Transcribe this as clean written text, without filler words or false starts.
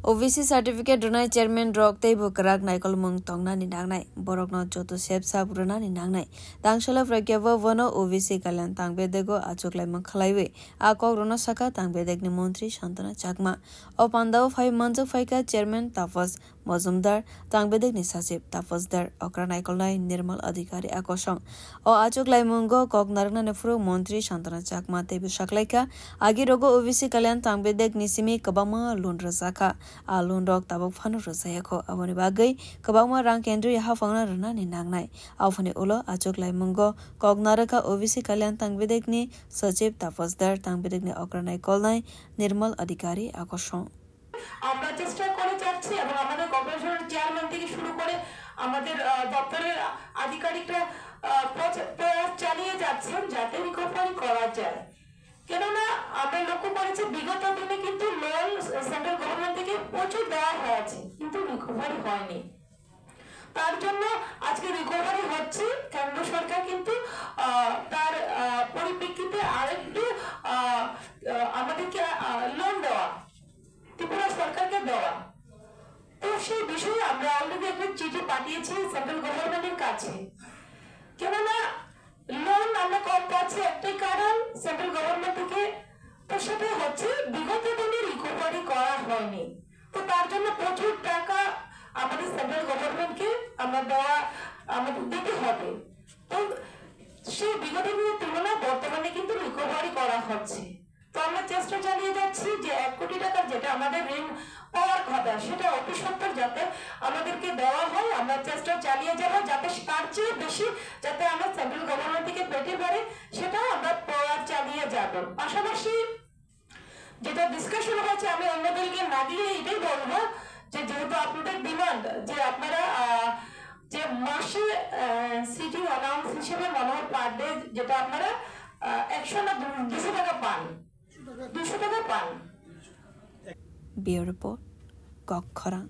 OVC certificate runai chairman rok tei bukrak naikol mung tongna ni nangnai borokno joto sep sabruna ni nangnai dangshala frakyaba vono OVC kalyan tangbedego achoklai mang khlaiwe akok rono saka tangbedek ni mantri Santana Chakma o pandao phai manjak phaika chairman Tapas Mozumdar tangbedek ni sachip Tapasdar okra naikol nai Nirmal Adhikari akosong o achoklai mungo kok narna ne furu mantri Santana Chakma tei saklaika agi rogo OVC kalyan tangbedek ni simi kabama lundra saka alun rok tabok phanu rosayako aboni bagai kabangma rang kendri hafangna rana ni nangnai afani ulo achoklai mungo kognaraka OVC kalyan tangbedek ni sachiv Tapasdar tangbedek ni okranai kolnai Nirmal Adhikari akosong আমরা চেষ্টা করে যাচ্ছি এবং আমাদের কর্পোরেশনের chairman থেকে শুরু করে আমাদের দপ্তরের আধিকারিকরা প্রয়াস চালিয়ে যাচ্ছেন যাতে রিকভারি করা যায় কেননা আমরা লক্ষ্য করেছি বিগত দিনে কিন্তু লোন সেন্ট্রাল গভর্নমেন্ট থেকে প্রচুর দেওয়া হয়েছে কিন্তু রিকভারি হয়নি তার জন্য আজকে রিকভারি হচ্ছে কেন্দ্র সরকার কিন্তু তার পরিপ্রেক্ষিতে আরেকটু আমাদেরকে লোন দেওয়া ত্রিপুরা সরকারকে দেওয়া তো সেই বিষয়ে আমরা অলরেডি একটা চিঠি পাঠিয়েছি সেন্ট্রাল গভর্নমেন্টের কাছে কেননা লোন আমরা কম পাচ্ছি একটাই কারণ সেন্ট্রাল গভর্নমেন্ট থেকে তো সেটাই হচ্ছে বিগত দিনে রিকভারি করা হয়নি তো তার জন্য প্রচুর টাকা আমাদের সেন্ট্রাল গভর্নমেন্টকে আমাদের দিতে হবে তো সেই বিগত দিনের তুলনায় বর্তমানে কিন্তু রিকভারি করা হচ্ছে তো আমরা চেষ্টা চালিয়ে যাচ্ছি যে 1 কোটি টাকা যেটা আমাদের ঋণ পাওয়ার কথা সেটা অতি সত্বর যাতে আমাদেরকে দেওয়া হয় আমরা চেষ্টা চালিয়ে যাব যাতে তার চেয়ে বেশি যাতে আমরা সেন্ট্রাল গভর্নমেন্ট থেকে পেতে পারি সেটা আমরা প্রয়াস চালিয়ে যাব পাশাপাশি যেটা ডিসকাশন হচ্ছে আমি অন্যদেরকে না দিয়ে এটাই বলবো যে যেহেতু আপনাদের ডিমান্ড যে আপনারা যে মাসে সিটি অ্যালাউন্স হিসেবে মনে হয় পার ডে যেটা আপনারা 100 না 200 টাকা পান 200 টাকা পান Bureau Report Kok Khorang